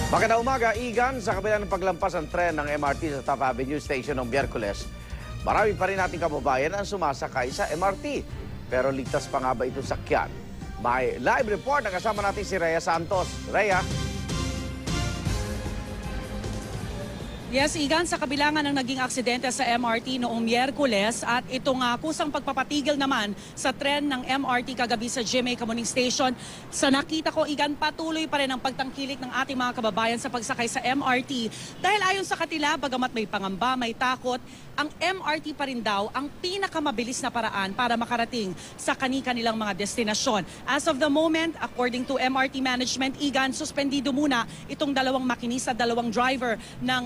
Magandang umaga, Igan. Sa kabila ng paglampas ng tren ng MRT sa Top Avenue Station noong Biyerkules, marami pa rin nating kababayan ang sumasakay sa MRT. Pero ligtas pa nga ba itong sakyan? May live report na kasama natin si Rhea Santos. Rhea? Yes, Igan, sa kabilangan ng naging aksidente sa MRT noong Miyerkules at itong kusang pagpapatigil naman sa tren ng MRT kagabi sa GMA Kamuning Station, sa nakita ko, Igan, patuloy pa rin ang pagtangkilik ng ating mga kababayan sa pagsakay sa MRT. Dahil ayon sa kanila, bagamat may pangamba, may takot, ang MRT pa rin daw ang pinakamabilis na paraan para makarating sa kani-kanilang mga destinasyon. As of the moment, according to MRT management, Igan, suspendido muna itong dalawang makinista, dalawang driver ng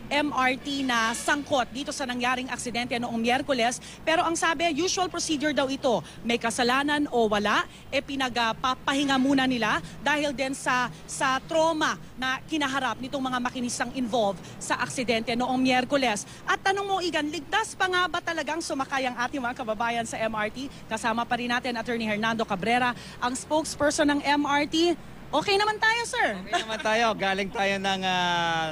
MRT na sangkot dito sa nangyaring aksidente noong Miyerkules. Pero ang sabi, usual procedure daw ito. May kasalanan o wala, pinagpapahinga muna nila dahil din sa trauma na kinaharap nitong mga makinistang involved sa aksidente noong Miyerkules. At tanong mo, Igan, ligtas pa nga ba talagang sumakay ang ating mga kababayan sa MRT? Kasama pa rin natin Attorney Hernando Cabrera, ang spokesperson ng MRT. Okay naman tayo, sir. Okay naman tayo. Galing tayo ng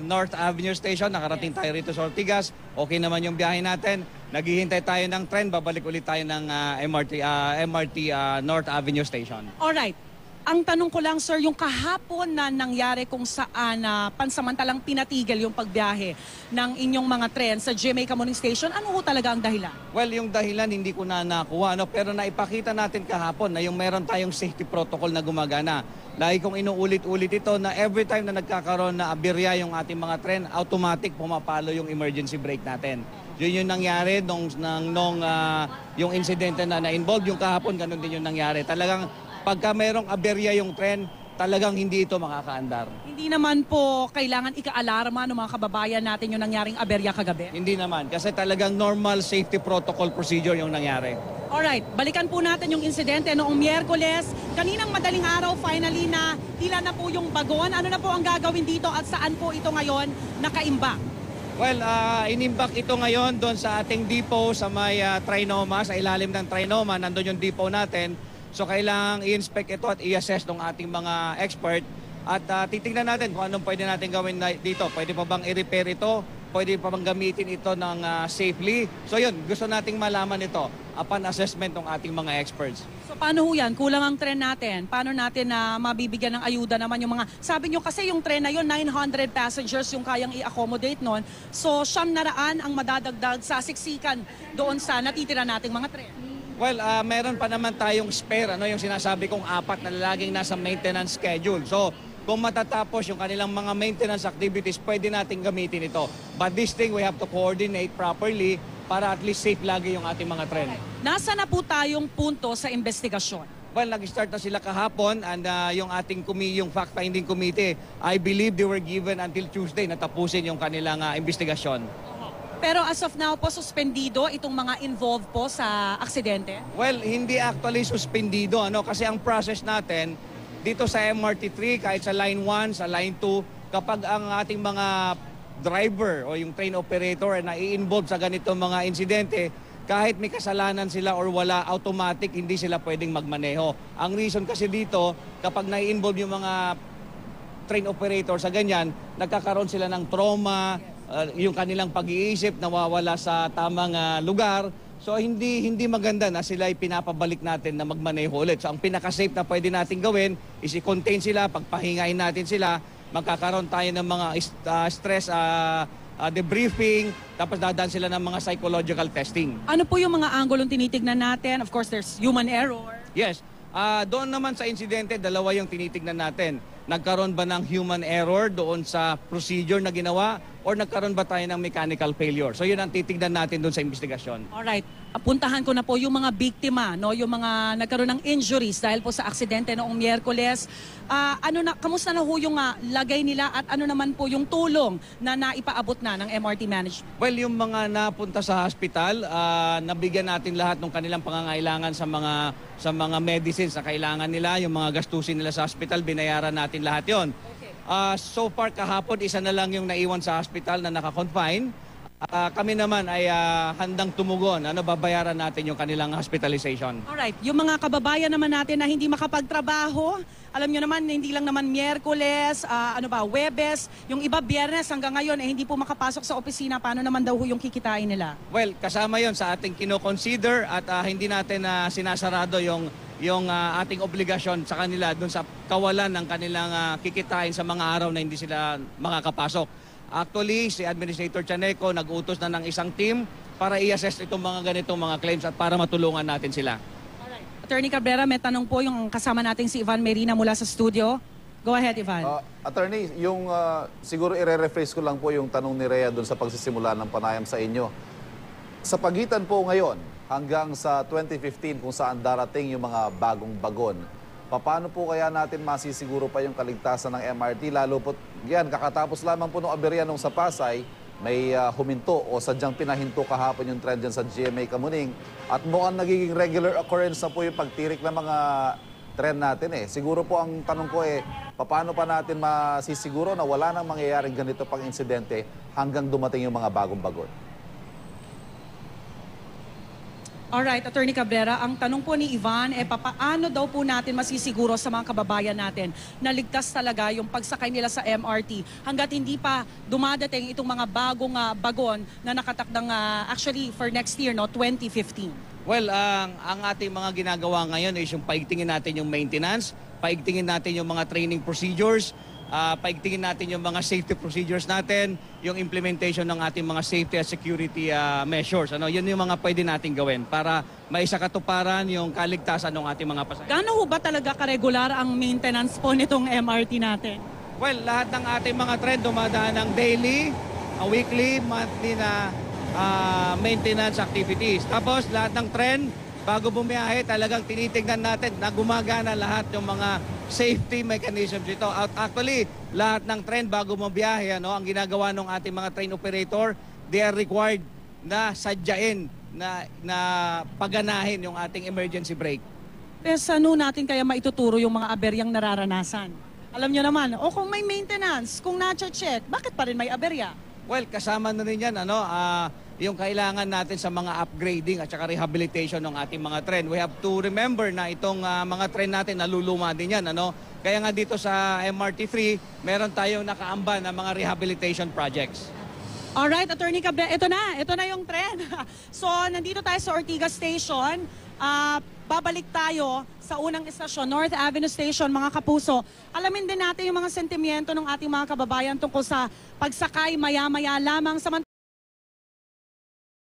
North Avenue Station. Nakarating tayo rito sa Ortigas. Okay naman yung biyahe natin. Naghihintay tayo ng tren. Babalik ulit tayo ng MRT North Avenue Station. Alright. Ang tanong ko lang, sir, yung kahapon na nangyari kung saan pansamantalang pinatigil yung pagbiyahe ng inyong mga tren sa GMA Kamuning Station, ano ho talaga ang dahilan? Well, yung dahilan hindi ko na nakuha. Pero naipakita natin kahapon na yung meron tayong safety protocol na gumagana. Lagi kong inuulit-ulit ito na every time na nagkakaroon na aberya yung ating mga tren, automatic pumapalo yung emergency brake natin. Yun yung nangyari nung yung insidente na na-involve. Yung kahapon, ganun din yung nangyari. Talagang pagka merong aberya yung tren, talagang hindi ito makakaandar. Hindi naman po kailangan ika-alarma ng mga kababayan natin yung nangyaring aberya kagabi? Hindi naman, kasi talagang normal safety protocol procedure yung nangyari. Alright, balikan po natin yung insidente noong Miyerkules. Kaninang madaling araw, finally na hila na po yung bagon. Ano na po ang gagawin dito at saan po ito ngayon nakaimbak? Well, inimbak ito ngayon doon sa ating depot sa may Trinoma, sa ilalim ng Trinoma, nandun yung depot natin. So kailangang i-inspect ito at i-assess ng ating mga expert at titingnan natin kung anong pwede natin gawin dito. Pwede pa bang i-repair ito? Pwede pa bang gamitin ito ng safely? So yun, gusto nating malaman ito upon assessment ng ating mga experts. So paano ho yan? Kulang ang tren natin. Paano natin mabibigyan ng ayuda naman yung mga... Sabi nyo kasi yung tren na yun, 900 passengers yung kayang i-accommodate nun. So 900 ang madadagdag sa siksikan doon sa natitira nating mga tren. Well, meron pa naman tayong spare, yung sinasabi kong 4 na laging nasa maintenance schedule. So, kung matatapos yung kanilang mga maintenance activities, pwede natin gamitin ito. But this thing, we have to coordinate properly para at least safe lagi yung ating mga tren. Nasa na po tayong punto sa investigasyon? Well, nag-start na sila kahapon and yung ating yung fact-finding committee, I believe they were given until Tuesday na tapusin yung kanilang investigasyon. Pero as of now po, suspendido itong mga involved po sa aksidente? Well, hindi actually suspendido kasi ang process natin dito sa MRT3, kahit sa Line 1, sa Line 2, kapag ang ating mga driver o yung train operator na i-involve sa ganitong mga insidente, kahit may kasalanan sila or wala, automatic hindi sila pwedeng magmaneho. Ang reason kasi dito, kapag na-involve yung mga train operator sa ganyan, nagkakaroon sila ng trauma, yung kanilang pag-iisip nawawala sa tamang lugar. So hindi maganda na sila pinapabalik natin na magmaneho ulit. So ang pinaka-safe na pwede natin gawin is i-contain sila, pagpahingain natin sila, magkakaroon tayo ng mga stress debriefing, tapos dadaan sila ng mga psychological testing. Ano po yung mga anggulong tinitignan natin? Of course, there's human error. Yes. Doon naman sa insidente, dalawa yung tinitignan natin. Nagkaroon ba ng human error doon sa procedure na ginawa or nagkaroon ba tayo ng mechanical failure? So yun ang titignan natin doon sa investigasyon. Alright. Puntahan ko na po yung mga biktima, yung mga nagkaroon ng injuries dahil po sa aksidente noong Miyerkules. Kamusta na ho yung lagay nila at ano naman po yung tulong na naipaabot na ng MRT management? Well, yung mga napunta sa hospital, nabigyan natin lahat ng kanilang pangangailangan sa mga medicines na kailangan nila, yung mga gastusin nila sa hospital, binayaran natin lahat yon. So far kahapon, isa na lang yung naiwan sa hospital na naka-confine. kami naman ay handang tumugon. Babayaran natin yung kanilang hospitalization. Alright, yung mga kababayan naman natin na hindi makapagtrabaho, alam nyo naman, hindi lang naman Miyerkules, Webes, yung iba Biyernes hanggang ngayon hindi po makapasok sa opisina. Paano naman daw yung kikitain nila? Well, kasama yon sa ating kino-consider at hindi natin sinasarado yung ating obligasyon sa kanila dun sa kawalan ng kanilang kikitain sa mga araw na hindi sila makakapasok. Actually, si Administrator Chaneco nag-utos na ng isang team para i-assess itong mga ganitong mga claims at para matulungan natin sila. Attorney Cabrera, may tanong po yung kasama nating si Ivan Merina mula sa studio. Go ahead, Ivan. Attorney, yung siguro i-rephrase ko lang po yung tanong ni Rhea doon sa pagsisimula ng panayam sa inyo. Sa pagitan po ngayon hanggang sa 2015 kung saan darating yung mga bagong bagon, paano po kaya natin masisiguro pa yung kaligtasan ng MRT? Lalo po, yan, kakatapos lamang po ng aberya nung sa Pasay, may huminto o sadyang pinahinto kahapon yung trend dyan sa GMA Kamuning. At mukhang nagiging regular occurrence na po yung pagtirik ng mga trend natin eh. Siguro po ang tanong ko paano pa natin masisiguro na wala nang mangyayaring ganito pang insidente hanggang dumating yung mga bagong bagon? Alright, Attorney Cabrera, ang tanong po ni Ivan, paano daw po natin masisiguro sa mga kababayan natin na ligtas talaga yung pagsakay nila sa MRT hanggat hindi pa dumadating itong mga bagong bagon na nakatakdang actually for next year, 2015? Well, ang ating mga ginagawa ngayon is yung paigtingin natin yung maintenance, paigtingin natin yung mga training procedures, paigtingin natin yung mga safety procedures natin, yung implementation ng ating mga safety at security measures. Yun yung mga pwede natin gawin para maisakatuparan yung kaligtasan ng ating mga pasahero. Gaano ho ba talaga karegular ang maintenance po nitong MRT natin? Well, lahat ng ating mga trend dumadaan ng daily, weekly, monthly na maintenance activities. Tapos lahat ng trend, bago bumiyahe, talagang tinitignan natin na gumagana lahat yung mga safety mechanisms dito. Actually, lahat ng trend bago mabiyahe, ang ginagawa ng ating mga train operator, they are required na sadyain, na paganahin yung ating emergency brake. Pero saan natin kaya maituturo yung mga aberyang nararanasan? Alam nyo naman, kung may maintenance, kung na-check, bakit pa rin may aberya? Well, kasama na rin yan, yung kailangan natin sa mga upgrading at saka rehabilitation ng ating mga trend. We have to remember na itong mga trend natin naluluma din yan. Kaya nga dito sa MRT3, meron tayong nakaamba na mga rehabilitation projects. Alright, Attorney Cabrera, ito na yung trend. So, nandito tayo sa Ortigas Station. Babalik tayo sa unang istasyon, North Avenue Station, mga kapuso. Alamin din natin yung mga sentimiento ng ating mga kababayan tungkol sa pagsakay maya-maya lamang. Samantala,